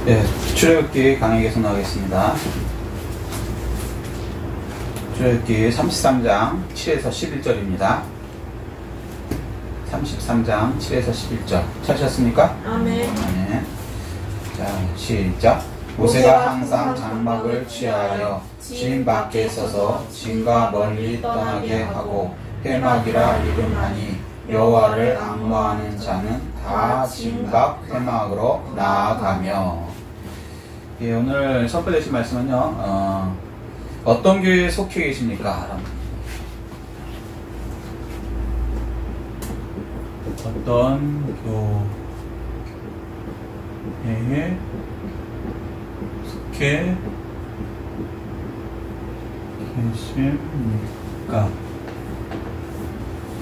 네, 출애굽기 강의 계속 나가겠습니다. 출애굽기 33장 7에서 11절입니다. 33장 7에서 11절 찾으셨습니까? 아멘. 네. 자, 시작. 모세가 항상 장막을 취하여 진 밖에 서서 진과 멀리 떠나게 하고 회막이라 이름하니 여호와를 앙모하는 자는 다 진 밖 회막으로 나아가며. 예, 오늘 선포되신 말씀은요, 어떤 교회에 속해 계십니까? 어떤 교회에 속해 계십니까?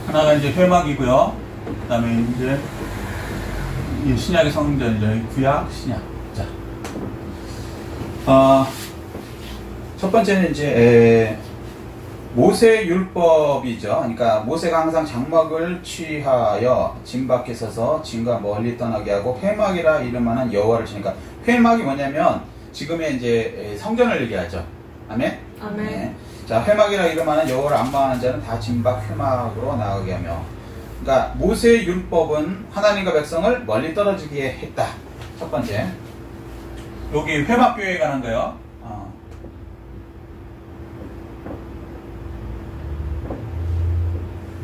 하나가 이제 회막이고요. 그 다음에 이제 이 신약의 성전이죠. 구약, 신약. 자, 첫 번째는 이제 모세 율법이죠. 그러니까 모세가 항상 장막을 취하여 진 밖에 서서 진과 멀리 떠나게 하고 회막이라 이름하는 여호와를 치니까, 회막이 뭐냐면 지금의 이제 성전을 얘기하죠. 아멘. 아멘. 네. 자, 회막이라 이름하는 여호와를 앙모하는 자는 다 진 밖 회막으로 나가게 하며. 그러니까 모세의 율법은 하나님과 백성을 멀리 떨어지게 했다. 첫 번째. 여기 회막교회에 관한 거예요.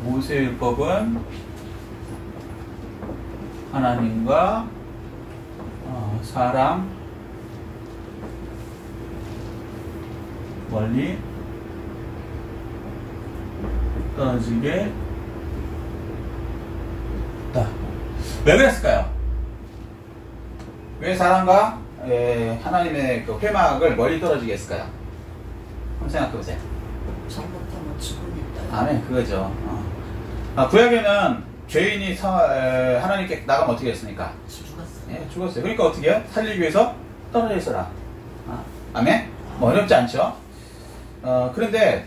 모세의 율법은 하나님과 사람 멀리 떨어지게 했다. 왜 그랬을까요? 왜 사람과 하나님의 그 회막을 멀리 떨어지게 했을까요? 한번 생각해보세요. 잘못하면 죽으니까. 아멘, 그거죠. 구약에는 죄인이 하나님께 나가면 어떻게 했습니까? 죽었어요. 예, 죽었어요. 그러니까 어떻게 해요? 살리기 위해서 떨어져 있어라. 아멘? 뭐 어렵지 않죠? 그런데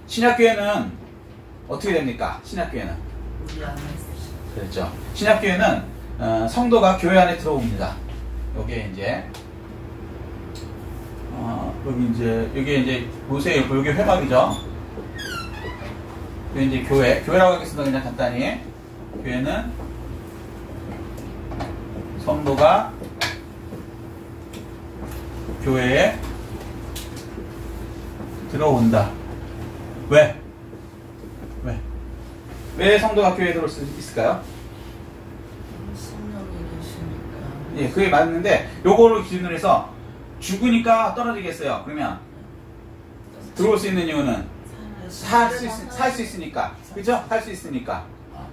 신약교회는 어떻게 됩니까? 신약교회는 우리 안에 그렇죠. 신약교회는 성도가 교회 안에 들어옵니다. 여기에 이제 여기 이제 보세요. 여기 회막이죠. 여기 이제 교회라고 하겠습니다. 그냥 간단히 교회는 성도가 교회에 들어온다. 왜 성도가 교회에 들어올 수 있을까요? 성령이 계시니까. 예, 그게 맞는데 요거를 기준으로 해서 죽으니까 떨어지겠어요. 그러면 들어올 수 있는 이유는 살 수 있으니까. 그죠? 살 수 있으니까.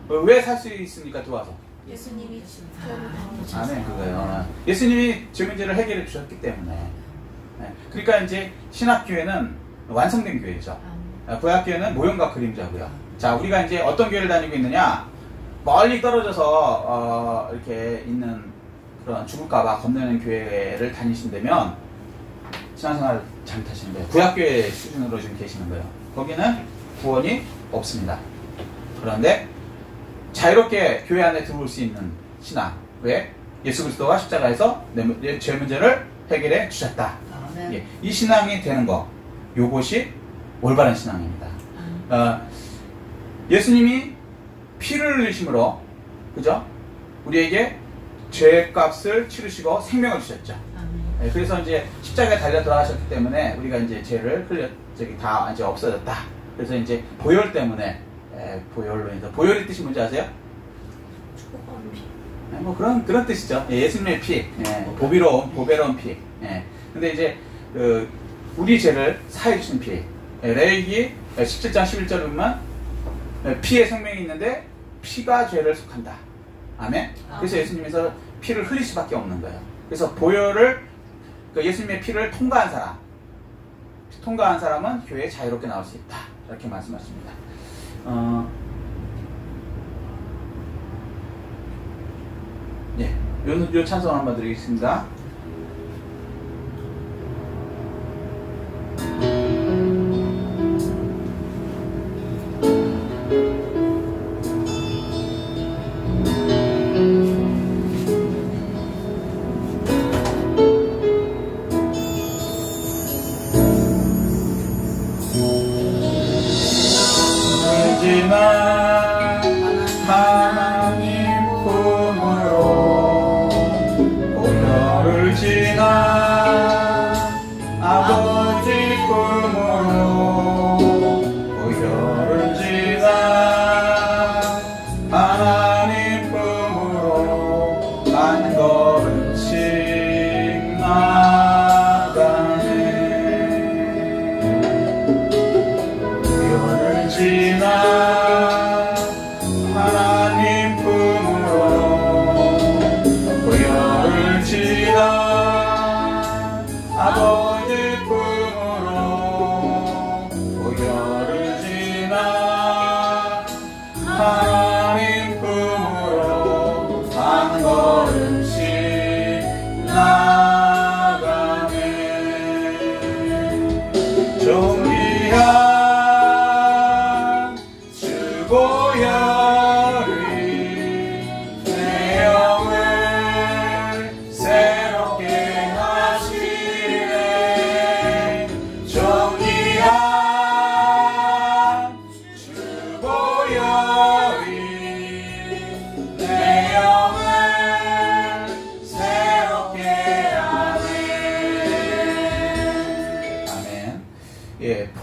왜 살 수 있으니까 들어와서? 예수님이 아멘, 그거예요. 예수님이 죄 문제를 해결해 주셨기 때문에. 네. 그러니까 이제 신학교회는 완성된 교회죠. 구약교회는 모형과 그림자고요. 자, 우리가 이제 어떤 교회를 다니고 있느냐? 멀리 떨어져서 이렇게 있는 그런 죽을까봐 겁내는 교회를 다니신다면 신앙생활 잘못하시는 거예요. 구약교회 수준으로 지금 계시는 거예요. 거기는 구원이 없습니다. 그런데 자유롭게 교회 안에 들어올 수 있는 신앙. 왜? 예수 그리스도가 십자가에서 내 죄 문제를 해결해 주셨다. 예, 이 신앙이 되는 거, 요것이 올바른 신앙입니다. 예수님이 피를 흘리심으로, 그죠? 우리에게 죄값을 치르시고 생명을 주셨죠. 예, 그래서 이제 십자가에 달려 돌아가셨기 때문에 우리가 이제 죄를 다 이제 없어졌다. 그래서 이제 보혈 때문에, 보혈로 인해서, 보혈의 뜻이 뭔지 아세요? 뭐 그런 뜻이죠. 예, 예수님의 피, 보배로운 피. 예. 근데 이제 우리 죄를 사해 주신 피. 레위기 17장 11절을 보면 피에 생명이 있는데 피가 죄를 속한다. 아멘. 그래서 예수님께서 피를 흘릴 수밖에 없는 거예요. 그래서 보혈을, 예수님의 피를 통과한 사람은 교회에 자유롭게 나올 수 있다. 이렇게 말씀하십니다. 예, 요 찬송 한번 드리겠습니다.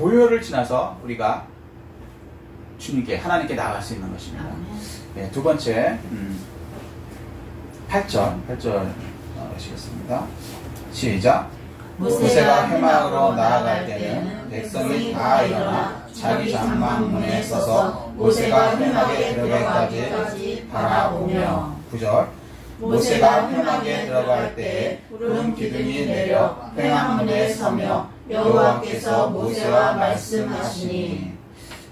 보혈을 지나서 우리가 주님께 하나님께 나갈 수 있는 것입니다. 네, 두 번째 8절 하시겠습니다. 시작. 모세가 회막으로 나아갈 때는 백성이 다 일어나 자기 장막문에 서서 모세가 회막에 들어갈까지 바라보며 9절. 모세가 회막에 들어갈 때에 푸른 기둥이 내려 회막문에 서며 여호와께서 모세와 말씀하시니.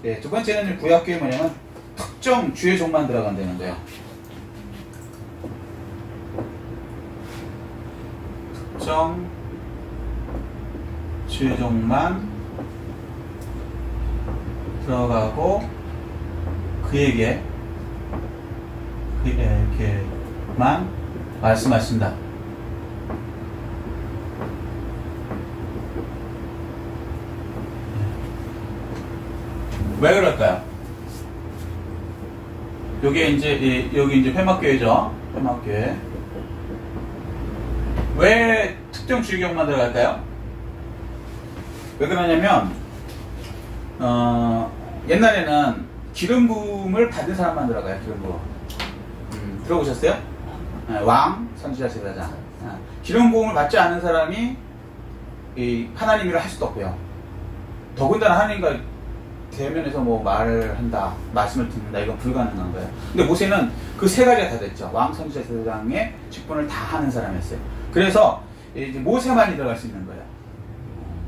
네, 두 번째는 구약교회 뭐냐면 특정 주의 종만 들어간다는 거예요. 특정 주의 종만 들어가고 그에게만 말씀하신다. 왜 그럴까요? 여기 이제 회막교회죠. 회막교회. 왜 특정 주의경만 들어갈까요? 왜 그러냐면 옛날에는 기름 부음을 받은 사람만 들어가요. 기름 부음. 들어보셨어요? 왕, 선지자, 제사장. 기름 부음을 받지 않은 사람이 하나님 일을 할 수도 없고요. 더군다나 하나님과 대면에서 뭐 말을 한다, 말씀을 듣는다, 이건 불가능한 거예요. 근데 모세는 그 세 가지가 다 됐죠. 왕, 선지자, 제사장의 직분을 다 하는 사람이었어요. 그래서 이제 모세만이 들어갈 수 있는 거예요.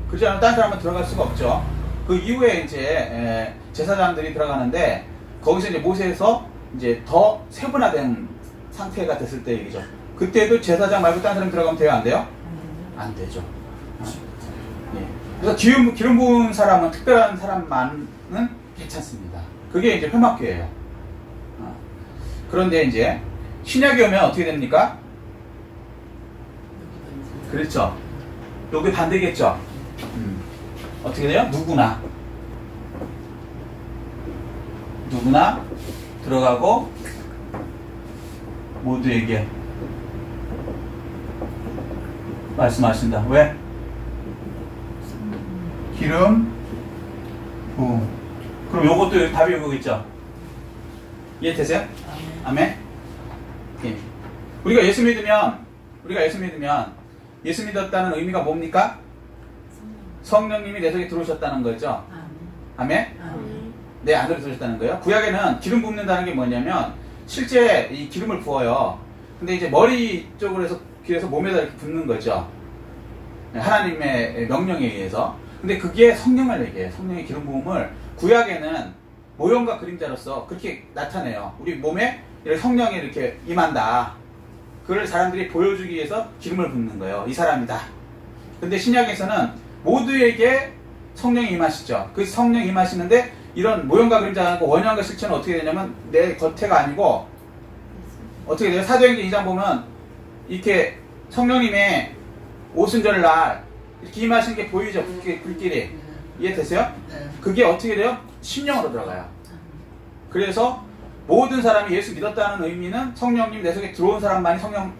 그렇지 않으면 다른 사람은 들어갈 수가 없죠. 그 이후에 이제 제사장들이 들어가는데 거기서 이제 모세에서 이제 더 세분화된 상태가 됐을 때 얘기죠. 그때도 제사장 말고 다른 사람이 들어가면 돼요, 안 돼요? 안 되죠. 예. 그래서 기름 부은 사람은, 특별한 사람만은 괜찮습니다. 그게 이제 회막교회예요. 그런데 이제 신약이 오면 어떻게 됩니까? 그렇죠. 여기 반대겠죠. 어떻게 돼요? 누구나 들어가고 모두에게 말씀하신다. 왜? 기름 부음. 그럼 요것도 답이 요거겠죠? 이해되세요? 아멘? 예. 우리가 예수 믿으면 예수 믿었다는 의미가 뭡니까? 성령님이 내 속에 들어오셨다는 거죠. 아멘? 내 안으로 들어오셨다는 거예요. 구약에는 기름 붓는다는 게 뭐냐면 실제 이 기름을 부어요. 근데 이제 머리 쪽으로 해서 귀에서 몸에다 이렇게 붓는 거죠. 하나님의 명령에 의해서. 근데 그게 성령을 얘기해요. 성령의 기름 부음을 구약에는 모형과 그림자로서 그렇게 나타내요. 우리 몸에 이렇게 성령이 이렇게 임한다. 그걸 사람들이 보여주기 위해서 기름을 붓는 거예요. 이 사람이다. 근데 신약에서는 모두에게 성령이 임하시죠. 그 성령이 임하시는데 이런 모형과 그림자가 아니고 원형과 실체는 어떻게 되냐면 내 겉에가 아니고 어떻게 돼요? 사도행전 2장 보면 이렇게 성령님의 오순절 날 이렇게 임하시는 게 보이죠? 불길이. 이해되세요? 그게 어떻게 돼요? 심령으로 들어가요. 그래서 모든 사람이 예수 믿었다는 의미는 성령님 내 속에 들어온 사람만이 성령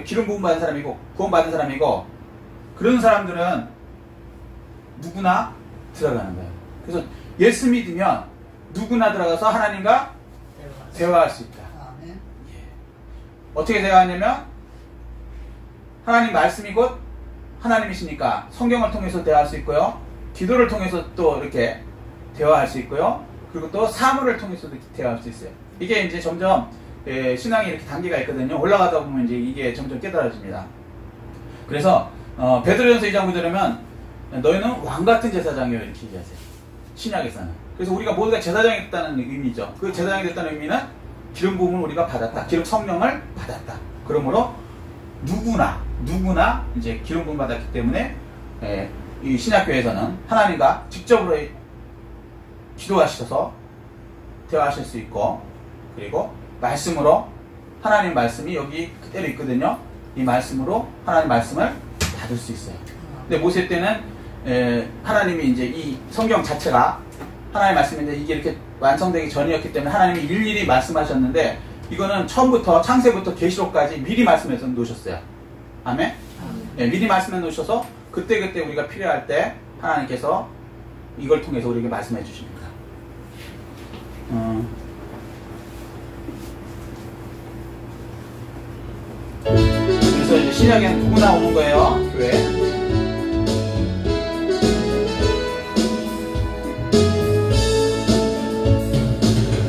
기름 부음 받은 사람이고 구원 받은 사람이고, 그런 사람들은 누구나 들어가는 거예요. 그래서 예수 믿으면 누구나 들어가서 하나님과 대화할 수 있다. 예. 어떻게 대화하냐면 하나님 말씀이 곧 하나님이시니까 성경을 통해서 대화할 수 있고요, 기도를 통해서 또 이렇게 대화할 수 있고요, 그리고 또 사물을 통해서도 대화할 수 있어요. 이게 이제 점점 신앙이 이렇게 단계가 있거든요. 올라가다 보면 이제 이게 점점 깨달아집니다. 그래서 베드로전서 2장 보면 너희는 왕같은 제사장이요 이렇게 얘기하세요. 신약에서는. 그래서 우리가 모두가 제사장이 됐다는 의미죠. 그 제사장이 됐다는 의미는 기름 부음을 우리가 받았다. 기름 성령을 받았다. 그러므로 누구나 이제 기름 부음 받았기 때문에 이 신약교회에서는 하나님과 직접으로 기도하셔서 대화하실 수 있고, 그리고 말씀으로 하나님 말씀이 여기 그대로 있거든요. 이 말씀으로 하나님 말씀을 받을 수 있어요. 근데 모세 때는 하나님이 이제 이 성경 자체가 하나님 말씀인데 이게 이렇게 완성되기 전이었기 때문에 하나님이 일일이 말씀하셨는데, 이거는 처음부터 창세부터 계시록까지 미리 말씀해서 놓으셨어요. 아멘? 미리 말씀해 놓으셔서 그때그때 우리가 필요할 때 하나님께서 이걸 통해서 우리에게 말씀해 주십니다. 그래서 이제 신약에는 누구나 오는 거예요, 교회.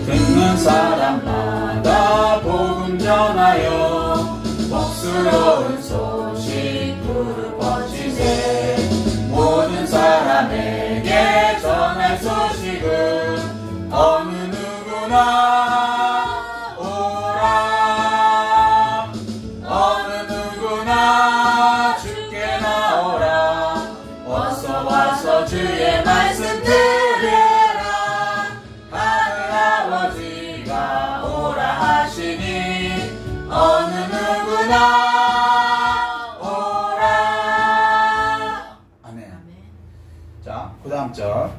듣는 사람마다 복음 전하여 복스러운 소식 두루 퍼지세. 모든 사람에게 전할 소식은 어느 누구나 오라. 어느 누구나 주께 나오라. 어서 와서 주의 말씀 들으라. 하늘 아버지가 오라 하시니 어느 누구나 오라. 아멘. 자, 그 다음 절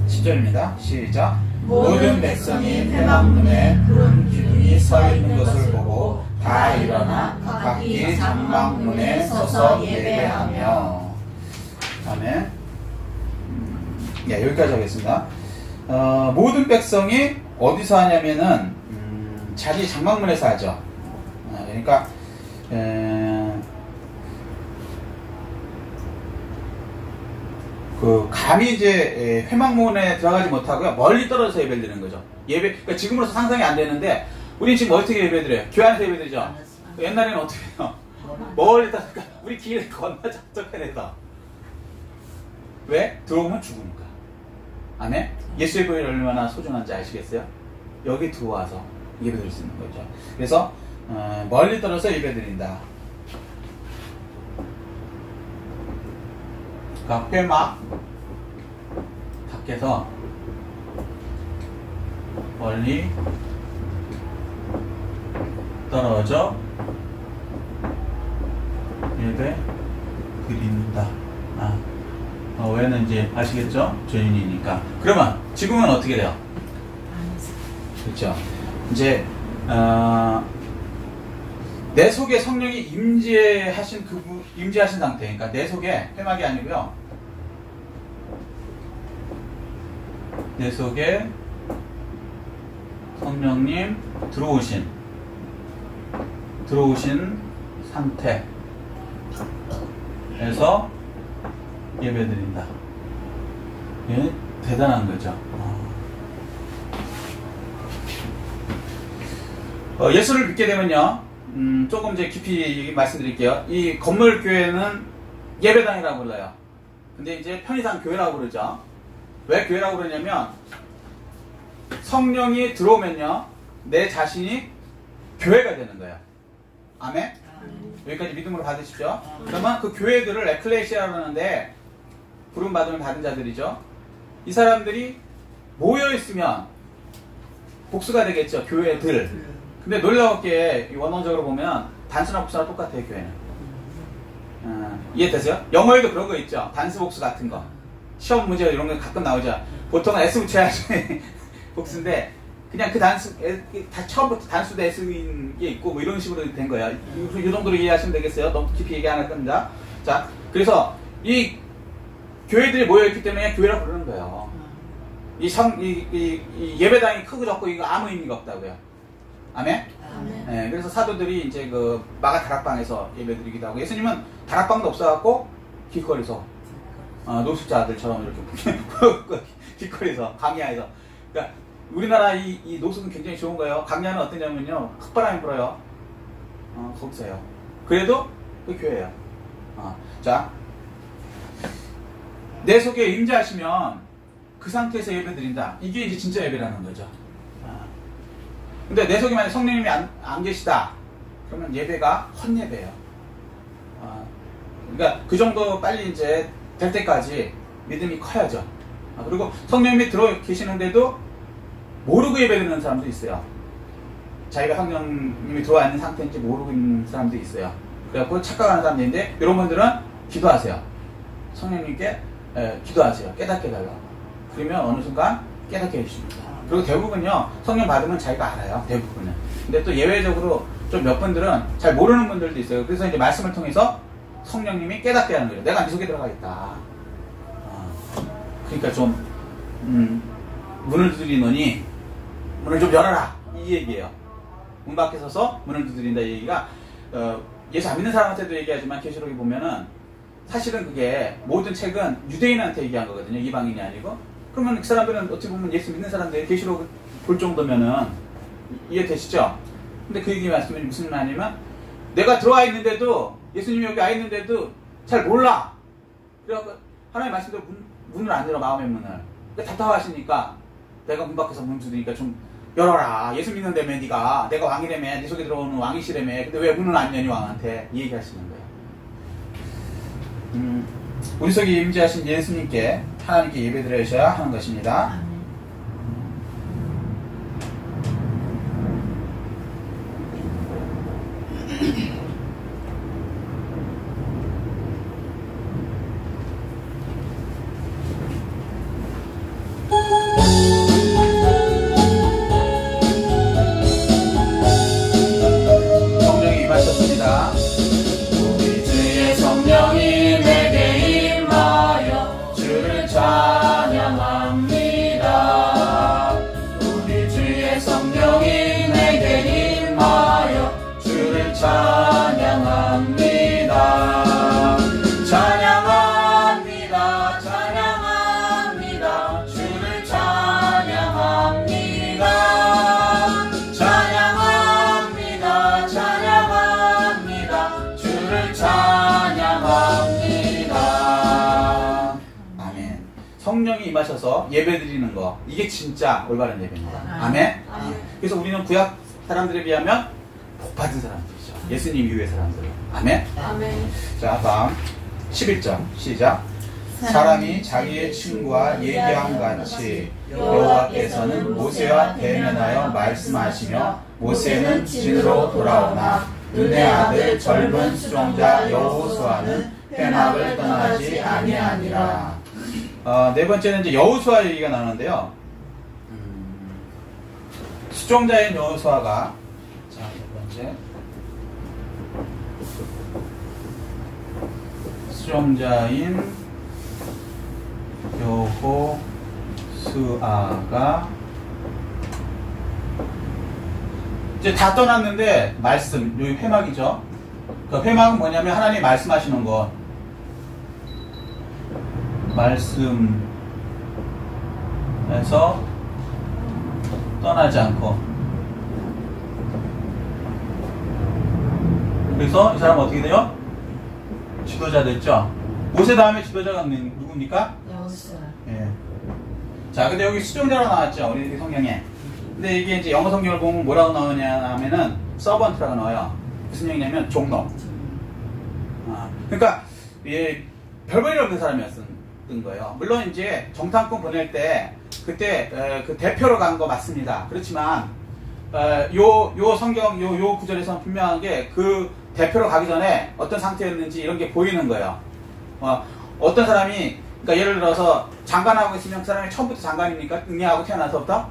10절입니다. 시작. 모든 백성이 회막문에 푸른 기둥이 서 있는 것을 보고 다 일어나 각기 장막문에 서서 예배하며. 아멘. 네, 여기까지 하겠습니다. 모든 백성이 어디서 하냐면은 자기 장막문에서 하죠. 그러니까 감히 이제 회막문에 들어가지 못하고요, 멀리 떨어져서 예배를 드리는 거죠. 그러니까 지금으로서 상상이 안 되는데, 우리 지금 어떻게 예배드려요? 교회 안에서 예배드리죠. 옛날에는 어떻게 해요? 멀리 떨어지니까 우리 길을 건너 접촉해내서. 왜? 들어오면 죽으니까. 아멘? 예수의 보혈이 얼마나 소중한지 아시겠어요? 여기 들어와서 예배드릴 수 있는 거죠. 그래서 멀리 떨어져 예배드린다. 회막 밖에서 멀리 떨어져 예배 드린다. 왜는 이제 아시겠죠? 죄인이니까. 그러면 지금은 어떻게 돼요? 그렇죠. 이제 내 속에 성령이 임재하신 상태. 그러니까 내 속에 회막이 아니고요, 내 속에 성령님 들어오신 상태에서 예배드린다. 예, 대단한 거죠. 예수를 믿게 되면요, 조금 이제 깊이 말씀드릴게요. 이 건물 교회는 예배당이라고 불러요. 근데 이제 편의상 교회라고 그러죠. 왜 교회라고 그러냐면, 성령이 들어오면요, 내 자신이 교회가 되는 거예요. 아멘? 여기까지 믿음으로 받으십시오. 그러면 그 교회들을 에클레시아라고 하는데, 부름받음을 받은 자들이죠. 이 사람들이 모여있으면 복수가 되겠죠, 교회들. 근데 놀라웠게 원어적으로 보면 단수나 복수나 똑같아요, 교회는. 이해되세요? 영어에도 그런 거 있죠. 단수 복수 같은 거. 시험 문제 이런 거 가끔 나오죠. 보통은 S 붙여야지 복수인데, 그냥 그 단수, 다 처음부터 단수도 S인 게 있고, 뭐 이런 식으로 된 거야. 이 정도로 이해하시면 되겠어요? 너무 깊이 얘기 안 할 겁니다. 자, 그래서 이 교회들이 모여있기 때문에 교회라고 부르는 거예요. 이 예배당이 크고 적고 이거 아무 의미가 없다고요. 아멘? 네, 그래서 사도들이 이제 그 마가 다락방에서 예배드리기도 하고, 예수님은 다락방도 없어갖고 길거리에서 노숙자들처럼 이렇게 길거리에서 강야에서. 그러니까 우리나라 이 노숙은 굉장히 좋은 거예요. 강야는 어떠냐면요, 흙바람이 불어요. 거기서요. 그래도 그 교회예요. 자, 내 속에 임재하시면 그 상태에서 예배드린다. 이게 이제 진짜 예배라는 거죠. 근데 내 속에 만약 성령님이 안 계시다, 그러면 예배가 헛예배예요. 그러니까 그 정도 빨리 이제 될 때까지 믿음이 커야죠. 그리고 성령님이 들어 계시는데도 모르고 예배드리는 사람도 있어요. 자기가 성령님이 들어와 있는 상태인지 모르고 있는 사람도 있어요. 그래갖고 착각하는 사람도 있는데, 이런 분들은 기도하세요. 성령님께 기도하세요. 깨닫게 해달라고. 그러면 어느 순간 깨닫게 해주십니다. 그리고 대부분요, 성령 받으면 자기가 알아요. 대부분은. 근데 또 예외적으로 좀 몇 분들은 잘 모르는 분들도 있어요. 그래서 이제 말씀을 통해서 성령님이 깨닫게 하는 거예요. 내가 네 속에 들어가겠다. 그러니까 좀 문을 두드리노니 문을 좀 열어라 이 얘기예요. 문 밖에 서서 문을 두드린다 이 얘기가 예수 안 믿는 사람한테도 얘기하지만 계시록에 보면은 사실은 그게 모든 책은 유대인한테 얘기한 거거든요. 이방인이 아니고. 그러면 그 사람들은 어떻게 보면 예수 믿는 사람들이 계시록을 볼 정도면은 이해되시죠? 근데 그 얘기 말씀이 무슨 말이냐면 내가 들어와 있는데도 예수님이 여기 와 있는데도 잘 몰라. 그래갖고 하나님 말씀대로 문을 안 열어 마음의 문을. 그러니까 답답하시니까 내가 문 밖에서 문 두드리니까 좀 열어라. 예수 믿는다며 네가 내가 왕이라며 네 속에 들어오는 왕이시라며 근데 왜 문을 안 여니 왕한테 이 얘기하시는 거예요. 우리 속에 임재하신 예수님께 하나님께 예배드려야 하는 것입니다. 성령이 임하셨습니다. 우리 주의 성령이 내게 임하여 주를 찬양합니다. 우리 주의 성령이 내게 임하여 주를 찬양합니다. 찬양합니다. 찬양합니다. 주를 찬양합니다. 찬양합니다. 찬양합니다. 주를 찬양합니다. 아멘. 성령이 임하셔서 예배드리는 거 이게 진짜 올바른 예배입니다. 아멘. 그래서 우리는 구약 사람들에 비하면 복받은 사람들이죠. 예수님 이후의 사람들. 아멘. 아멘. 자, 다음 11절 시작. 사람이 자기의 친구와 얘기한 같이 여호와께서는 모세와 대면하여 말씀하시며 모세는 진으로 돌아오나 눈의 아들 젊은 수종자 여호수아는 회막을 떠나지 아니하니라. 네 번째는 이제 여호수아 얘기가 나오는데요. 수종자인 여호수아가 자, 네 번째 수종자인 여호수아가 이제 다 떠났는데 말씀, 여기 회막이죠. 그 회막은 뭐냐면 하나님 말씀하시는 것 말씀에서 떠나지 않고 그래서 이 사람은 어떻게 돼요? 지도자 됐죠. 모세 다음에 지도자가 누굽니까? 여호수아. 예. 자, 근데 여기 수종자로 나왔죠. 우리 성경에. 근데 이게 이제 영어 성경을 보면 뭐라고 나오냐 하면은 서번트라고 나와요. 무슨 얘기냐면 종놈. 그러니까 예, 별 볼일 없는 사람이었던 거예요. 물론 이제 정탐꾼 보낼 때 그때 그 대표로 간 거 맞습니다. 그렇지만 요 성경 요 구절에서는 분명한 게 그 대표로 가기 전에 어떤 상태였는지 이런 게 보이는 거예요. 어떤 사람이 그러니까 예를 들어서 장관하고 있으면 그 사람이 처음부터 장관입니까? 응애하고 태어나서부터?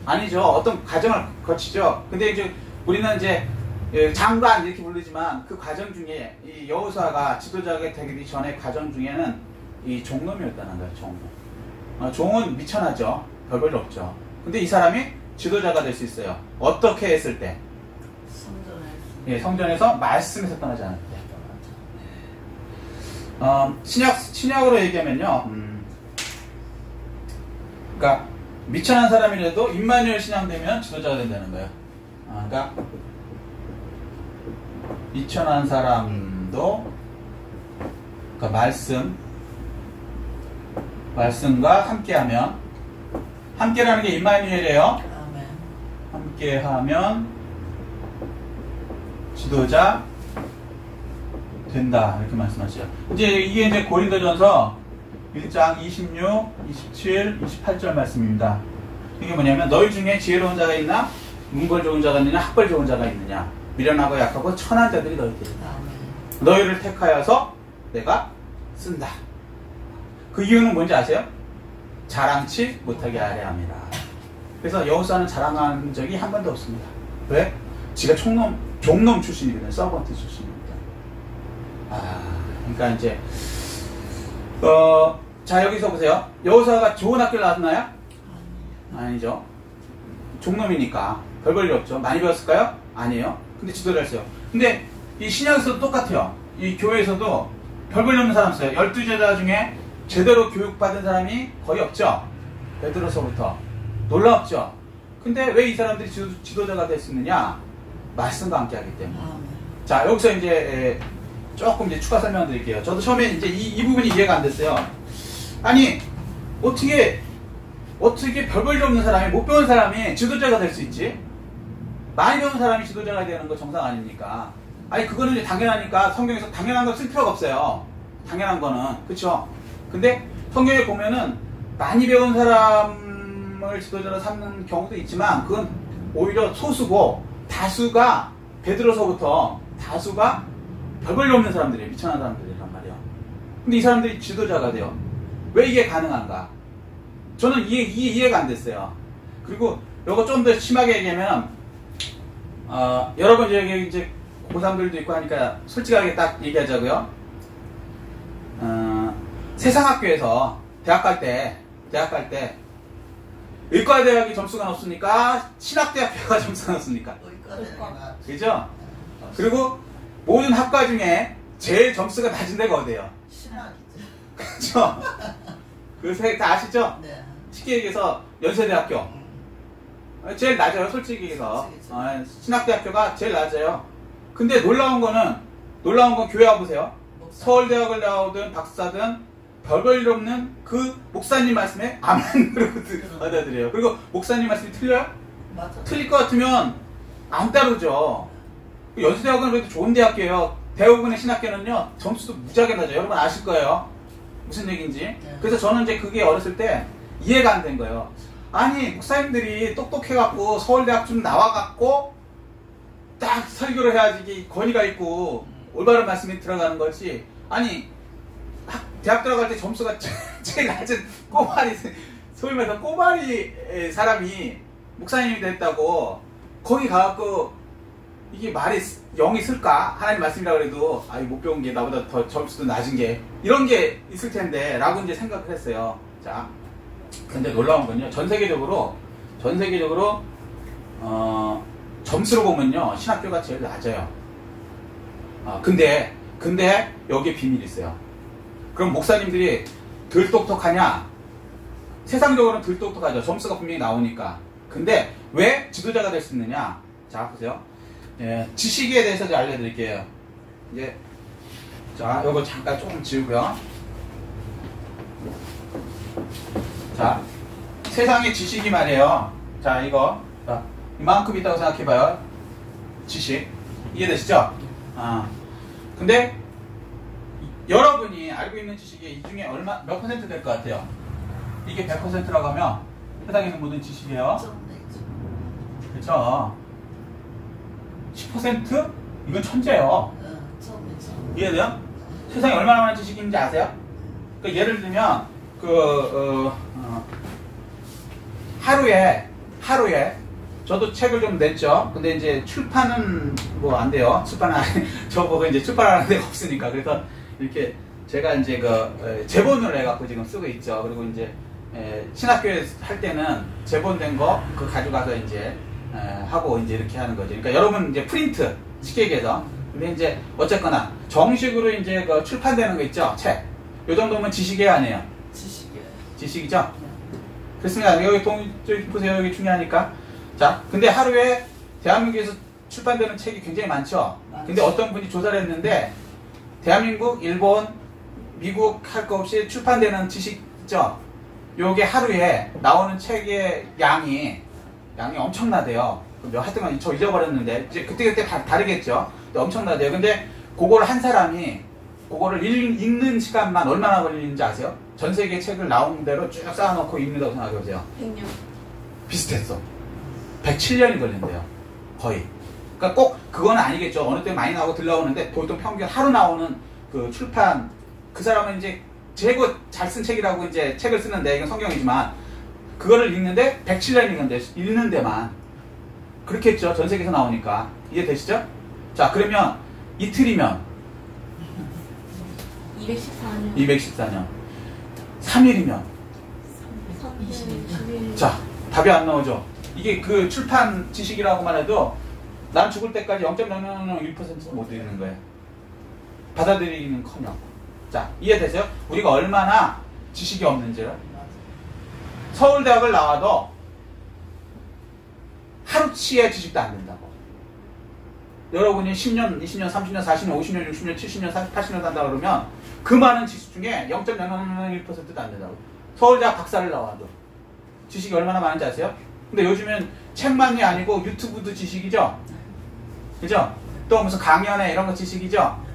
아니죠. 어떤 과정을 거치죠. 근데 이제 우리는 이제 장관 이렇게 부르지만 그 과정 중에 이 여호수아가 지도자가 되기 전에 과정 중에는 이 종놈이었다는 거예요. 종놈. 종은 미천하죠. 별 볼 없죠. 근데 이 사람이 지도자가 될 수 있어요. 어떻게 했을 때? 예, 성전에서 말씀에서 떠나지 않을 때. 신약으로 얘기하면요. 그러니까 미천한 사람이라도 임마누엘 신앙되면 지도자가 된다는 거예요. 그러니까 미천한 사람도 그러니까 말씀과 함께하면 함께라는 게 임마누엘이에요. 함께하면 지도자 된다 이렇게 말씀하시죠. 이게 이제 고린도전서 1장 26, 27, 28절 말씀입니다. 이게 뭐냐면 너희 중에 지혜로운 자가 있나? 문벌 좋은 자가 있느냐? 학벌 좋은 자가 있느냐? 미련하고 약하고 천한 자들이 너희들이다. 너희를 택하여서 내가 쓴다. 그 이유는 뭔지 아세요? 자랑치 못하게 하려 함이라. 그래서 여호수아는 자랑한 적이 한 번도 없습니다. 왜? 지가 종놈 출신이거든요. 서번트 출신입니다. 그러니까 이제 자, 여기서 보세요. 여호수아가 좋은 학교를 나왔나요? 아니죠. 종놈이니까 별 볼 일 없죠. 많이 배웠을까요? 아니에요. 근데 지도를 했어요. 근데 이 신약에서도 똑같아요. 이 교회에서도 별 볼 일 없는 사람 있어요. 12제자 중에 제대로 교육받은 사람이 거의 없죠. 베드로서부터. 놀랍죠. 근데 왜 이 사람들이 지도자가 됐었느냐? 말씀과 함께 하기 때문에. 자, 여기서 이제 조금 이제 추가 설명 드릴게요. 저도 처음에 이제 이 부분이 이해가 안 됐어요. 아니, 어떻게 별 볼 일 없는 사람이, 못 배운 사람이 지도자가 될 수 있지? 많이 배운 사람이 지도자가 되는 거 정상 아닙니까? 아니, 그거는 이제 당연하니까 성경에서 당연한 거 쓸 필요가 없어요. 당연한 거는. 그쵸? 근데 성경에 보면은 많이 배운 사람을 지도자로 삼는 경우도 있지만 그건 오히려 소수고 다수가 베드로서부터 다수가 별 볼 일 없는 사람들이에요. 미천한 사람들이란 말이에요. 근데 이 사람들이 지도자가 돼요. 왜 이게 가능한가? 저는 이해가 안 됐어요. 그리고 이거 좀 더 심하게 얘기하면 여러분 이제 고3들도 있고 하니까 솔직하게 딱 얘기하자고요. 세상 학교에서 대학 갈 때 의과대학이 점수가 높습니까? 신학대학교가 점수가 높습니까? 그죠? 그리고 모든 학과 중에 제일 점수가 낮은 데가 어디예요? 신학이죠. 그죠? 그 다 아시죠? 네. 쉽게 얘기해서 연세대학교 제일 낮아요. 솔직히 얘기해서 신학대학교가 제일 낮아요. 근데 놀라운 건 교회 와보세요. 서울대학을 나오든 박사든 별 볼 일 없는 그 목사님 말씀에 아멘 그러고 받아들여요. 그리고 목사님 말씀이 틀려요? 맞아. 틀릴 것 같으면 안 따르죠. 연세대학은 그래도 좋은 대학교예요. 대부분의 신학교는요 점수도 무지하게 낮아요. 여러분 아실 거예요. 무슨 얘기인지. 네. 그래서 저는 이제 그게 어렸을 때 이해가 안 된 거예요. 아니 목사님들이 똑똑해갖고 서울대학 좀 나와갖고 딱 설교를 해야지 이게 권위가 있고 올바른 말씀이 들어가는 거지. 아니 대학 들어갈 때 점수가 제일 낮은 꼬마리, 소위 말해서 꼬마리 사람이 목사님이 됐다고 거기 가갖고 이게 말이 영이 쓸까? 하나님 말씀이라고 해도 아이 못 배운 게 나보다 더 점수도 낮은 게 이런 게 있을 텐데 라고 이제 생각을 했어요. 자, 근데 놀라운 건요 전 세계적으로 점수로 보면요 신학교가 제일 낮아요. 근데 여기에 비밀이 있어요. 그럼 목사님들이 덜 똑똑하냐? 세상적으로는 덜 똑똑하죠. 점수가 분명히 나오니까. 근데 왜 지도자가 될 수 있느냐? 자, 보세요. 예, 지식에 대해서 좀 알려드릴게요. 이제, 자, 요거 잠깐 조금 지우고요. 자, 세상의 지식이 말이에요. 자, 이거. 자, 이만큼 있다고 생각해봐요. 지식. 이해되시죠? 근데, 여러분이 알고 있는 지식이 이 중에 몇 퍼센트 될 것 같아요? 이게 100%라고 하면 세상에 있는 모든 지식이에요. 그렇죠? 10%? 이건 천재예요. 이해돼요? 세상에 얼마나 많은 지식이 있는지 아세요? 그러니까 예를 들면 하루에 저도 책을 좀 냈죠. 근데 이제 출판은 뭐 안 돼요. 저보고 이제 출판하는 데가 없으니까. 그래서 이렇게 제가 이제 제본을 해갖고 지금 쓰고 있죠. 그리고 이제 신학교에 할 때는 제본된 거 가져가서 이제 하고 이제 이렇게 하는 거죠. 그러니까 여러분 이제 프린트 쉽게 얘기해서. 근데 이제 어쨌거나 정식으로 이제 출판되는 거 있죠. 책. 요 정도면 지식이에요, 아니에요? 지식이죠. 그렇습니다. 여기 저기 보세요. 여기 중요하니까. 자, 근데 하루에 대한민국에서 출판되는 책이 굉장히 많죠. 근데 어떤 분이 조사를 했는데 대한민국, 일본, 미국 할 거 없이 출판되는 지식 있죠? 요게 하루에 나오는 책의 양이 엄청나대요. 하여튼 저 잊어버렸는데 이제 그때 다르겠죠. 엄청나대요. 근데 그거를 한 사람이 그거를 읽는 시간만 얼마나 걸리는지 아세요? 전 세계 책을 나오는 대로 쭉 쌓아놓고 읽는다고 생각해보세요. 100년. 비슷했어. 107년이 걸린대요. 거의. 그러니까 꼭 그건 아니겠죠. 어느 때 많이 나오고 덜 나오는데 보통 평균 하루 나오는 그 출판 그 사람은 이제 최고 잘 쓴 책이라고 이제 책을 쓰는데 이건 성경이지만 그거를 읽는데 107년 읽는 데만 그렇겠죠. 전 세계에서 나오니까. 이해되시죠? 자, 그러면 이틀이면 214년. 214년. 3일이면 20일. 자, 답이 안 나오죠. 이게 그 출판 지식이라고만 해도 난 죽을 때까지 0.001%도 못 드리는 거예요. 받아들이기는커녕. 자, 이해되세요? 우리가 얼마나 지식이 없는지를. 서울대학을 나와도 하루치의 지식도 안 된다고. 여러분이 10년, 20년, 30년, 40년, 50년, 60년, 70년, 80년 산다 그러면 그 많은 지식 중에 0.001%도 안 된다고. 서울대학 박사를 나와도 지식이 얼마나 많은지 아세요? 근데 요즘엔 책만이 아니고 유튜브도 지식이죠? 그죠? 또 무슨 강연에 이런 거 지식이죠?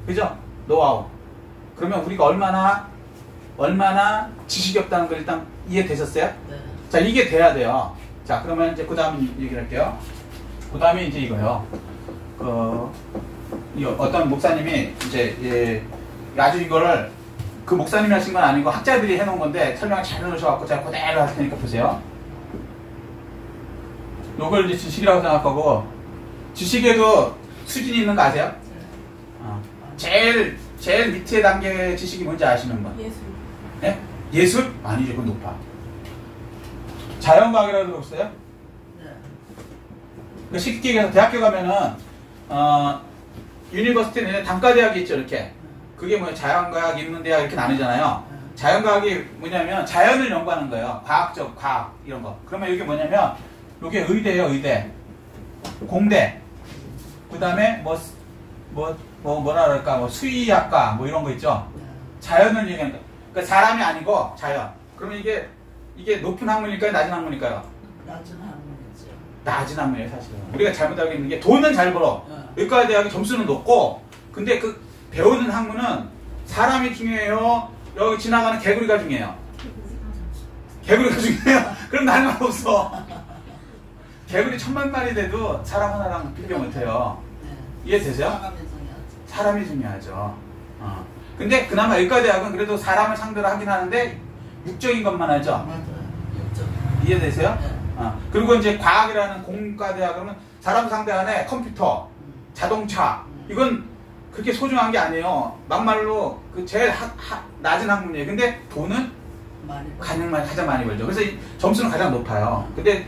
그죠? 노하우. 그러면 우리가 얼마나 지식이 없다는 걸 일단 이해되셨어요? 네. 자, 이게 돼야 돼요. 자, 그러면 이제 그 다음 얘기를 할게요. 그 다음에 이제 이거요. 어떤 목사님이 이제, 아주 이거를 그 목사님이 하신 건 아니고 학자들이 해놓은 건데 설명을 잘 해놓으셔갖고 제가 그대로 할 테니까 보세요. 요걸 이제 지식이라고 생각하고, 지식에도 수준이 있는 거 아세요? 제일 밑에 단계의 지식이 뭔지 아시는 분? 예술. 네? 예술? 아니죠, 그건 높아. 자연과학이라고 들어봤어요? 네. 쉽게 얘기해서 대학교 가면은 유니버시티는 단과대학이 있죠, 이렇게. 그게 뭐예요? 자연과학, 인문대학 이렇게 나누잖아요. 자연과학이 뭐냐면 자연을 연구하는 거예요. 과학적, 과학 이런 거. 그러면 이게 뭐냐면 이게 의대예요, 의대. 공대. 그 다음에 뭐라 그럴까, 뭐 수의학과 뭐 이런 거 있죠. 자연을 얘기하는 거. 그러니까 사람이 아니고 자연. 그러면 이게 높은 학문일까요, 낮은 학문일까요? 낮은 학문이죠. 낮은 학문이에요, 사실은. 우리가 잘못 알고 있는 게 돈은 잘 벌어. 의과대학의 점수는 높고, 근데 그 배우는 학문은 사람이 중요해요. 여기 지나가는 개구리가 중요해요. 개구리가 중요해요. 그럼 날 말 없어. 개구리 1000만 마리 돼도 사람 하나랑 비교 못해요. 이해되세요? 사람이 중요하죠. 근데 그나마 의과대학은 그래도 사람을 상대로 하긴 하는데 육적인 것만 하죠. 맞아요. 육적. 이해되세요? 네. 그리고 이제 과학이라는 공과대학 그러면 사람 상대하는 컴퓨터, 자동차 이건 그렇게 소중한 게 아니에요. 막말로 그 제일 낮은 학문이에요. 근데 돈은 가장 많이 벌죠. 그래서 이 점수는 가장 높아요. 근데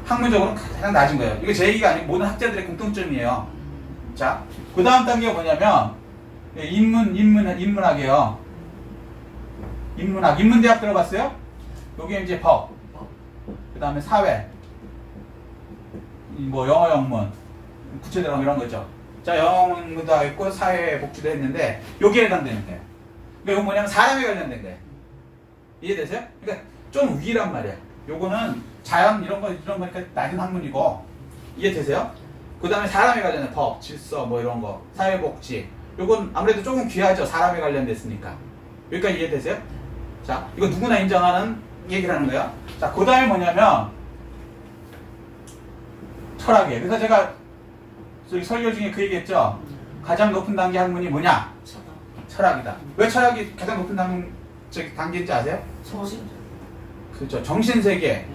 학문적으로는 가장 낮은 거예요. 이거 제 얘기가 아니고 모든 학자들의 공통점이에요. 자, 그 다음 단계가 뭐냐면 인문학이에요. 인문대학 들어봤어요? 여기 이제 법, 그 다음에 사회, 뭐 영어 영문, 구체 들어가면 이런 거죠. 자, 영어 영문도 하고 사회 복지도 했는데 여기에 해당되는 거예요. 그러니까 이건 뭐냐면 사람에 관련된 거예요. 이해되세요? 그러니까 좀 위란 말이에요. 요거는 자연 이런 거니까 낮은 학문이고, 이해되세요? 그 다음에 사람에 관련된 법, 질서 뭐 이런 거, 사회 복지. 요건 아무래도 조금 귀하죠. 사람에 관련됐으니까. 여기까지 이해되세요? 자, 이거 누구나 인정하는 얘기를 하는 거예요. 자, 그 다음에 뭐냐면 철학이에요. 그래서 제가 저기 설교 중에 그 얘기했죠. 가장 높은 단계 학문이 뭐냐? 철학이다. 왜 철학이 가장 높은 단계인지 아세요? 정신. 그렇죠. 정신세계.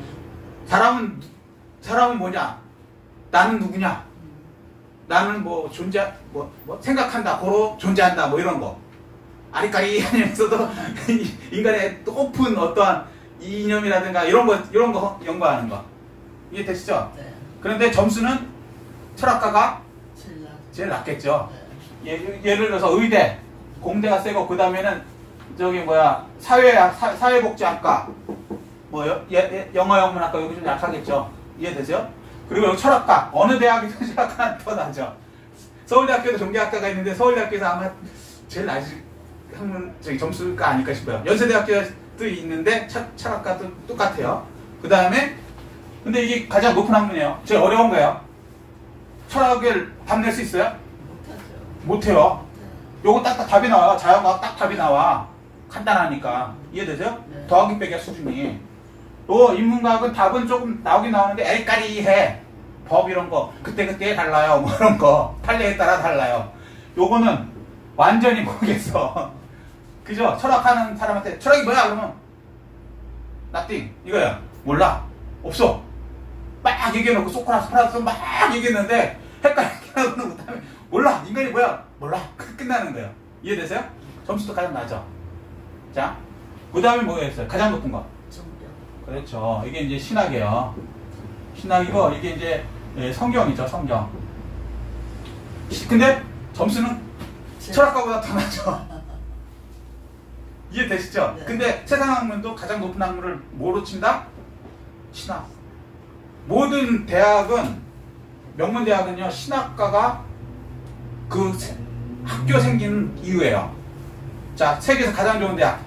사람은 뭐냐? 나는 누구냐? 나는 뭐 생각한다, 고로 존재한다, 뭐 이런 거. 아리까리 하면서도 인간의 높은 어떠한 이념이라든가 이런 거 연구하는 거. 이해 되시죠? 네. 그런데 점수는 철학가가 제일 낮겠죠. 네. 예를 들어서 의대, 공대가 세고 그 다음에는 저기 사회복지학과, 뭐 영어 영문학과 여기 좀 약하겠죠. 이해되세요? 그리고 여기 철학과, 어느 대학이든 철학과는 더 나죠. 서울대학교도 종교학과가 있는데 서울대학교에서 아마 제일 낮은 점수가 아닐까 싶어요. 연세대학교도 있는데 철학과도 똑같아요. 그 다음에 근데 이게 가장 높은 학문이에요. 제일 어려운 거예요. 철학을 답낼 수 있어요? 못해요. 요거 딱 답이 나와요. 자연과학 딱 답이 나와. 간단하니까. 이해되세요? 네. 더하기 빼기야 수준이. 또 인문과학은 답은 조금 나오긴 나오는데 에이까리해. 법 이런 거 그때그때 달라요. 뭐 이런 거 판례에 따라 달라요. 요거는 완전히 모르겠어. 그죠? 철학하는 사람한테 철학이 뭐야? 그러면 nothing 이거야. 몰라. 없어. 막 얘기해놓고 소크라테스 막 얘기했는데 헷갈리게 하고는 그다음에 몰라. 인간이 뭐야? 몰라. 끝나는 거예요. 이해되세요? 점수도 가장 낮아. 자, 그 다음에 뭐였어요? 가장 높은 거. 정령. 그렇죠. 이게 이제 신학이에요. 신학이고, 이게 이제 성경이죠, 성경. 근데 점수는 철학과보다 더 낮죠. 이해되시죠? 네. 근데 세상 학문도 가장 높은 학문을 뭐로 친다? 신학. 모든 대학은, 명문대학은요, 신학과가 그 학교 생긴 이유예요. 자, 세계에서 가장 좋은 대학.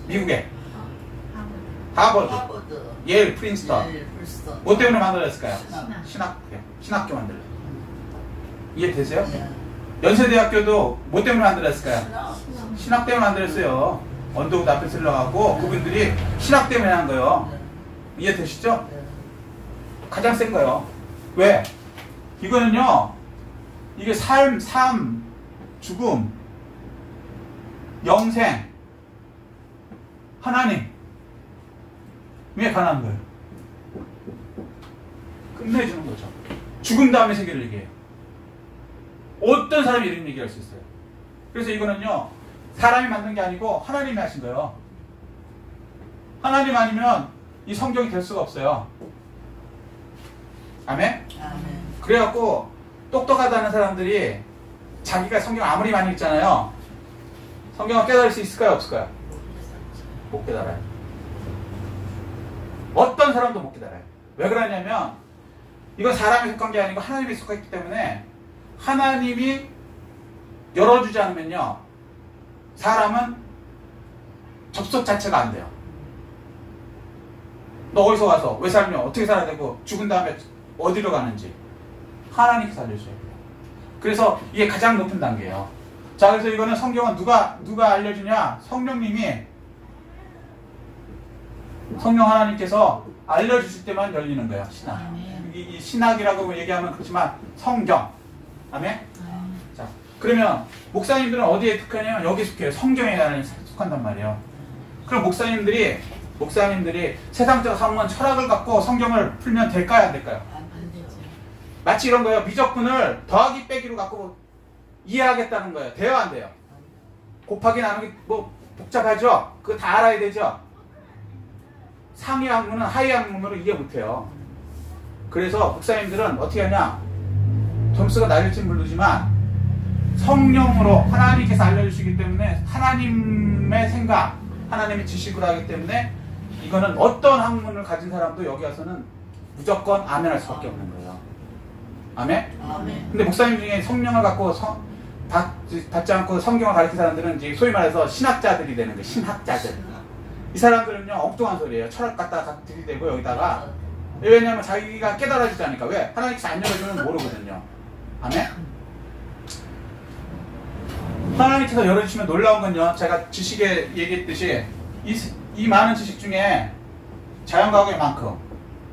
미국의 하버드, 하버드. 예일, 프린스턴. 예, 프린스턴. 뭐 때문에 만들어졌을까요? 신학. 신학교 만들려. 이해되세요? 예. 연세대학교도 뭐 때문에 만들었을까요? 신학. 신학 때문에 만들었어요. 언더우드 앞에 쓸려가고 그분들이 신학 때문에 한 거예요. 예. 이해되시죠? 예. 가장 센 거예요. 왜? 이거는요, 이게 삶, 죽음, 영생, 하나님. 왜 가능한 거예요? 끝내주는 거죠. 죽음 다음에 세계를 얘기해요. 어떤 사람이 이런 얘기할 수 있어요. 그래서 이거는요, 사람이 만든 게 아니고 하나님이 하신 거예요. 하나님 아니면 이 성경이 될 수가 없어요. 아멘? 아멘. 그래갖고 똑똑하다는 사람들이 자기가 성경 아무리 많이 읽잖아요. 성경을 깨달을 수 있을까요? 없을까요? 못 깨달아요. 어떤 사람도 못 깨달아요. 왜 그러냐면 이건 사람이 속한 게 아니고 하나님이 속했기 때문에 하나님이 열어주지 않으면요, 사람은 접속 자체가 안 돼요. 너 어디서 와서 왜 살며 어떻게 살아야 되고 죽은 다음에 어디로 가는지 하나님께서 알려줘야 돼요. 그래서 이게 가장 높은 단계예요. 자, 그래서 이거는 성경은 누가 알려주냐? 성령님이, 성령 하나님께서 알려주실 때만 열리는 거예요. 신학. 이 신학이라고 얘기하면 그렇지만 성경. 아멘? 자, 그러면 목사님들은 어디에 속하냐면 여기 속해요. 성경에 속한단 말이에요. 그럼 목사님들이 세상적 학문 철학을 갖고 성경을 풀면 될까요? 안 될까요? 안 되죠. 마치 이런 거예요. 미적분을 더하기 빼기로 갖고 이해하겠다는 거예요. 돼요? 안 돼요? 곱하기 나누기 뭐 복잡하죠? 그거 다 알아야 되죠? 상위 학문은 하위 학문으로 이해 못해요. 그래서 목사님들은 어떻게 하냐? 점수가 낮을지 모르지만 성령으로 하나님께서 알려주시기 때문에 하나님의 생각, 하나님의 지식으로 하기 때문에 이거는 어떤 학문을 가진 사람도 여기 와서는 무조건 아멘 할 수밖에 없는 거예요. 아멘? 아멘. 근데 목사님 중에 성령을 갖고 받지 않고 성경을 가르치는 사람들은 이제 소위 말해서 신학자들이 되는 거예요. 신학자들. 이 사람들은요, 엉뚱한 소리예요. 철학 갖다가 들이대고 여기다가. 왜냐면 자기가 깨달아지지 않으니까. 왜? 하나님께서 안 열어주면 모르거든요. 아멘? 하나님께서 열어주시면 놀라운 건요, 제가 지식에 얘기했듯이 이 많은 지식 중에 자연과학은 이만큼,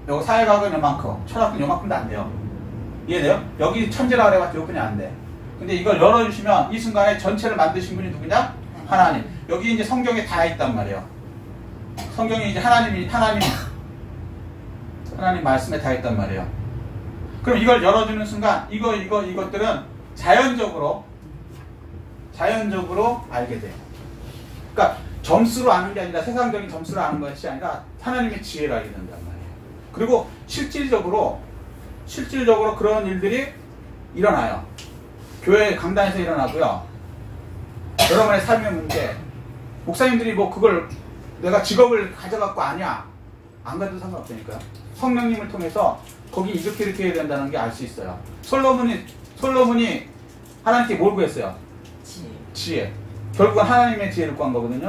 여기 사회과학은 이만큼, 철학은 이만큼도 안 돼요. 이해돼요? 여기 천재라 그래가지고 이것뿐이 안 돼. 근데 이걸 열어주시면 이 순간에 전체를 만드신 분이 누구냐? 하나님. 여기 이제 성경에 다 있단 말이에요. 성경이 이제 하나님 말씀에 다 있단 말이에요. 그럼 이걸 열어주는 순간 이것들은 자연적으로 알게 돼요. 그러니까 점수로 아는 게 아니라 세상적인 점수로 아는 것이 아니라 하나님의 지혜를 알게 된단 말이에요. 그리고 실질적으로 그런 일들이 일어나요. 교회 강단에서 일어나고요. 여러분의 삶의 문제, 목사님들이 뭐 그걸 내가 직업을 가져갖고 아냐, 안 가도 상관없다니까요. 성령님을 통해서 거기 이렇게 해야 된다는 게 알 수 있어요. 솔로몬이 하나님께 뭘 구했어요? 지혜. 결국은 하나님의 지혜를 구한 거거든요.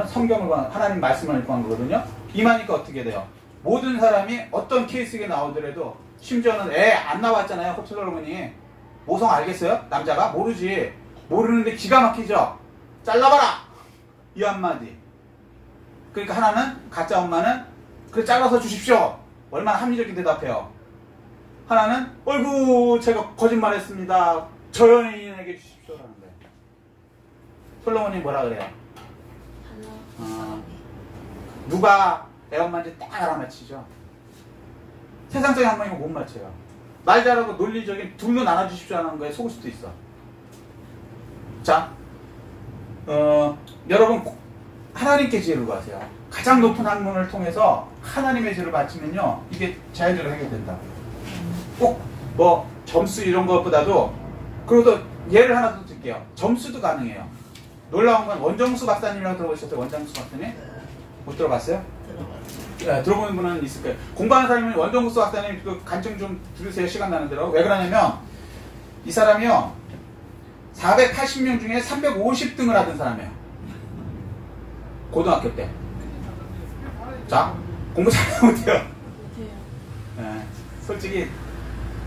하나님 말씀을 구한 거거든요. 임하니까 어떻게 돼요? 모든 사람이 어떤 케이스가 나오더라도, 심지어는 애 안 나왔잖아요. 솔로몬이. 모성 알겠어요? 남자가? 모르지. 모르는데 기가 막히죠? 잘라봐라! 이 한마디. 그러니까 하나는, 가짜 엄마는, 그래 잘라서 주십시오. 얼마나 합리적인 대답해요. 하나는, 어이구, 제가 거짓말했습니다. 저 여인에게 주십시오라는 거예요. 솔로몬이 뭐라 그래요? 누가 애엄마인지 딱 알아맞히죠. 세상적인 학문이면 못 맞춰요. 말 잘하고 논리적인 둘로 나눠주십시오 하는 거에 속을 수도 있어. 자, 여러분 하나님께 지혜를 구하세요. 가장 높은 학문을 통해서 하나님의 지혜를 바치면요, 이게 자연적으로 해결된다고요. 꼭 뭐 점수 이런 것보다도, 그리고 예를 하나 더 드릴게요. 점수도 가능해요. 놀라운 건 원정수 박사님이라고 들어보셨어요? 원정수 박사님? 못 들어봤어요? 들어봤어요. 네, 들어보는 분은 있을 거예요. 공부하는 사람은 원정수 박사님 그 간증 좀 들으세요. 시간 나는 대로. 왜 그러냐면 이 사람이요 480명 중에 350등을 하던 사람이에요. 고등학교 때. 자, 공부 잘하면 못해요. 네, 솔직히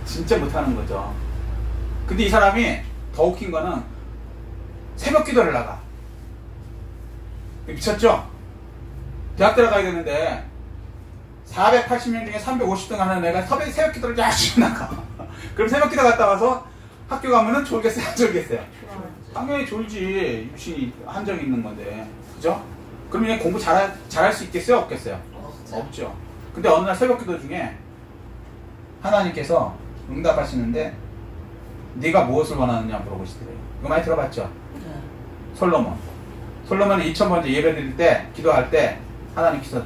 진짜 못하는 거죠. 근데 이 사람이 더 웃긴 거는 새벽 기도를 나가. 미쳤죠? 대학 들어가야 되는데 480명 중에 350등 하는 애가 새벽 기도를 열심히 나가. 그럼 새벽 기도 갔다 와서 학교 가면은 졸겠어요? 안 졸겠어요? 당연히 졸지. 유신이 한정이 있는 건데. 그죠? 그럼 얘 공부 잘할 수 있겠어요? 없겠어요? 없죠. 근데 어느 날 새벽 기도 중에 하나님께서 응답하시는데 네가 무엇을 원하느냐 물어보시더래요. 이거 많이 들어봤죠? 네. 솔로몬이 2000번째 예배 드릴 때, 기도할 때 하나님께서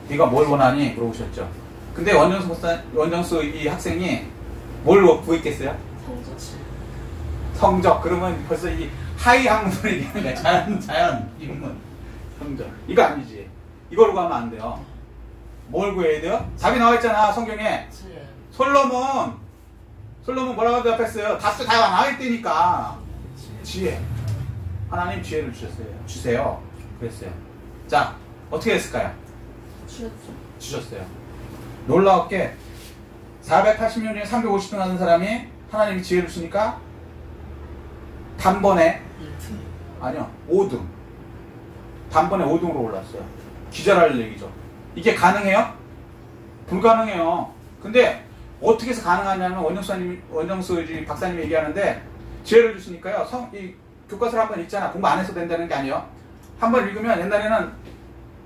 네가 뭘 원하니? 물어보셨죠. 근데 원정수 이 학생이 뭘 구했겠어요? 성적. 그러면 벌써 이 하위 학문을 얘기하는 거야. 자연, 인문, 성적. 이거 아니지. 이걸로 가면 안 돼요. 뭘 구해야 돼요? 답이 나와 있잖아, 성경에. 솔로몬 뭐라고 대답했어요? 답도 다 나와 있다니까. 지혜. 하나님 지혜를 주세요. 그랬어요. 자, 어떻게 했을까요? 주셨어요. 놀라웠게 480명 중에 350등 하는 사람이 하나님이 지혜를 주니까 단번에, 아니요, 5등. 단번에 5등으로 올랐어요. 기절할 얘기죠. 이게 가능해요? 불가능해요. 근데 어떻게 해서 가능하냐면 원정수 박사님이 얘기하는데 지혜를 주시니까요. 이 교과서를 한번 읽잖아. 공부 안 해서 된다는 게 아니에요. 한번 읽으면 옛날에는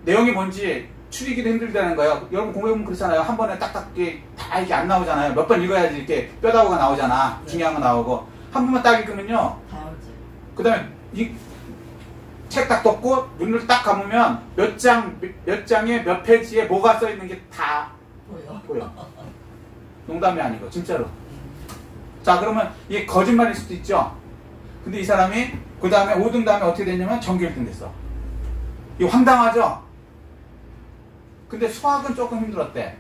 내용이 뭔지 추리기도 힘들다는 거예요. 여러분 공부해보면 그렇잖아요. 한 번에 딱딱 다 이렇게 안 나오잖아요. 몇 번 읽어야지 이렇게 뼈다구가 나오잖아. 네. 중요한 거 나오고. 한 번만 딱 읽으면요. 그 다음에 이 책 딱 덮고 눈을 딱 감으면 몇 장에 몇 페이지에 뭐가 써 있는 게 다 보여. 농담이 아니고 진짜로. 자, 그러면 이게 거짓말일 수도 있죠. 근데 이 사람이 그 다음에 5등 다음에 어떻게 됐냐면 전교 1등 됐어. 이거 황당하죠? 근데 수학은 조금 힘들었대.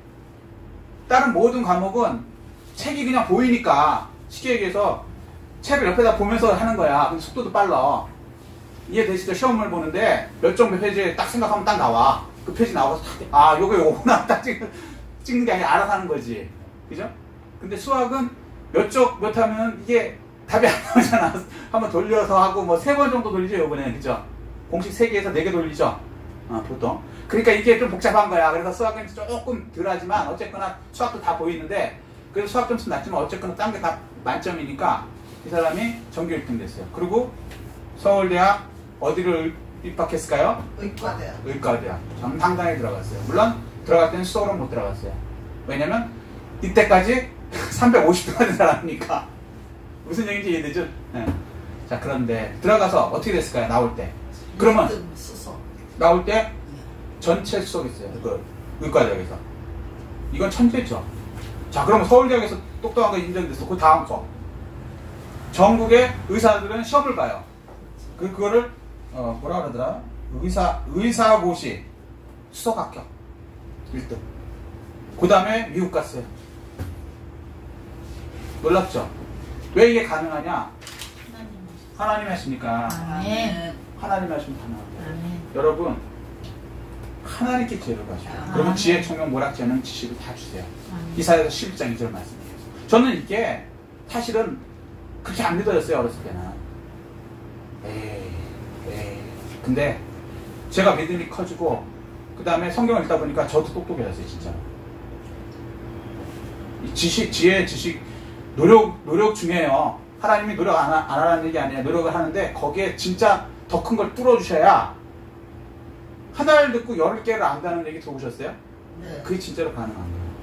다른 모든 과목은 책이 그냥 보이니까 쉽게 얘기해서 책을 옆에다 보면서 하는 거야. 근데 속도도 빨라. 이해되시죠? 시험을 보는데 몇 종 몇 페이지에 딱 생각하면 딱 나와. 그 페이지 나와서 딱, 요거구나 딱 찍는 게 아니라 알아서 하는 거지. 그죠? 근데 수학은 몇 하면 이게 답이 안 나오잖아. 한번 돌려서 하고 뭐 3번 정도 돌리죠, 요번에. 그죠? 공식 3개에서 4개 돌리죠? 보통. 그러니까 이게 좀 복잡한 거야. 그래서 수학은 조금 덜 하지만 어쨌거나 수학도 다 보이는데, 그래서 수학 점수 낮지만 어쨌거나 딴 게 다 만점이니까 이 사람이 전교 1등 됐어요. 그리고 서울대학 어디를 입학했을까요? 의과대학. 정당당히 들어갔어요. 물론 들어갈 때는 수석으로 못 들어갔어요. 왜냐면 이때까지 350등 하는 사람이니까. 무슨 얘기인지 이해되죠? 네. 자, 그런데 들어가서 어떻게 됐을까요? 나올 때. 그러면 나올 때 전체 수석했어요. 그 의과대학에서. 이건 천재죠. 자, 그러면 서울대학에서 똑똑한 거 인정됐어. 그 다음 수업. 전국의 의사들은 시험을 봐요. 그거를 뭐라 그러더라? 의사고시 수석 합격 1등. 그 다음에 미국 갔어요. 놀랍죠? 왜 이게 가능하냐? 하나님 하시니까. 하나님 하시면 가능합니다. 여러분, 하나님께 지혜를 가시고, 그러면 지혜, 총명, 모락지혜는 지식을 다 주세요. 이사야서 11장 2절 말씀이에요. 저는 이게 사실은 그렇게 안 믿어졌어요, 어렸을 때는. 근데 제가 믿음이 커지고 그 다음에 성경을 읽다 보니까 저도 똑똑해졌어요, 진짜로. 지혜, 노력 중요해요. 하나님이 노력 안 하라는 얘기 아니에요. 노력을 하는데 거기에 진짜 더 큰 걸 뚫어주셔야. 하나를 듣고 10개를 안다는 얘기 들어보셨어요? 네. 그게 진짜로 가능한 거예요.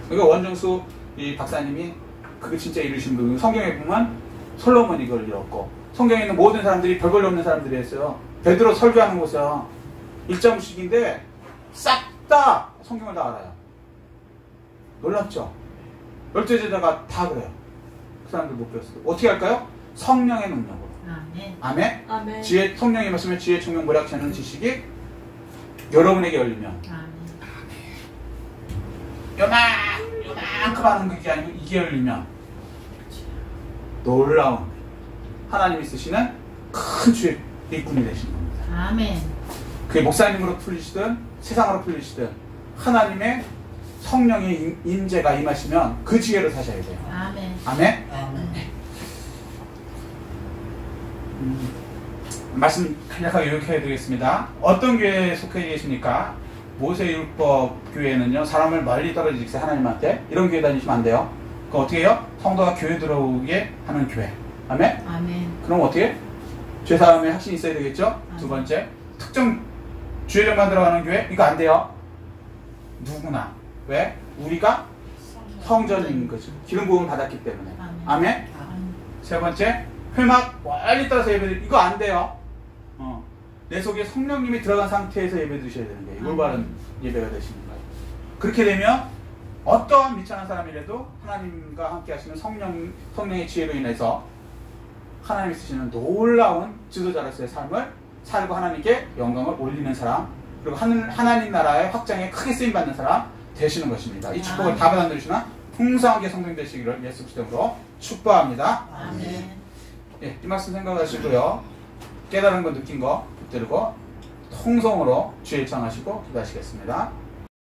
그러니까 원정수 이 박사님이 그게 진짜 이루신 분. 성경에 보면 솔로몬이 이걸 이뤘고, 성경에 있는 모든 사람들이 별 볼일 없는 사람들이었어요. 베드로 설교하는 곳이야. 일자무식인데 싹 다 성경을 다 알아요. 놀랍죠? 12 제자가 다 그래요. 그 사람들 못 배웠어요. 어떻게 할까요? 성령의 능력으로. 아멘. 아멘? 아멘. 지혜, 성령의 말씀에 지혜, 총명, 모략, 재능, 지식이 여러분에게 열리면 아멘. 요만큼 하는 그게 아니고 이게 열리면 놀라운 하나님이 쓰시는 큰 주의 일꾼이 되시는 겁니다. 아멘. 그게 목사님으로 풀리시든 세상으로 풀리시든 하나님의 성령의 임재가 임하시면 그 지혜로 사셔야 돼요. 아멘. 아멘? 아멘. 말씀 간략하게 요약해드리겠습니다. 어떤 교회에 속해 계십니까? 모세율법 교회는요, 사람을 멀리 떨어지게 해서 하나님한테 이런 교회 다니시면 안 돼요. 그럼 어떻게 해요? 성도가 교회 들어오게 하는 교회. 아멘? 아멘. 그럼 어떻게? 죄사함의 확신이 있어야 되겠죠? 두 번째, 특정 주의력만 들어가는 교회? 이거 안 돼요. 누구나. 왜? 우리가 성전인 거죠. 기름 부음을 받았기 때문에. 아멘. 아멘? 아멘. 세 번째, 회막 멀리 따라서 예배드리 이거 안 돼요. 내 속에 성령님이 들어간 상태에서 예배 드셔야 되는 거예요. 이걸 바른 예배가 되시는 거예요. 그렇게 되면 어떠한 미천한 사람이라도 하나님과 함께 하시는 성령의 지혜로 인해서 하나님이 쓰시는 놀라운 지도자로서의 삶을 살고 하나님께 영광을 올리는 사람, 그리고 하나님 나라의 확장에 크게 쓰임받는 사람 되시는 것입니다. 이 축복을 다 받아들이시나 풍성하게 성공되시기를 예수 그리스도로 축복합니다. 아멘. 예, 이 말씀 생각하시고요. 깨달은 거 느낀 거 붙들고 통성으로 주의 청하시고 기도하시겠습니다.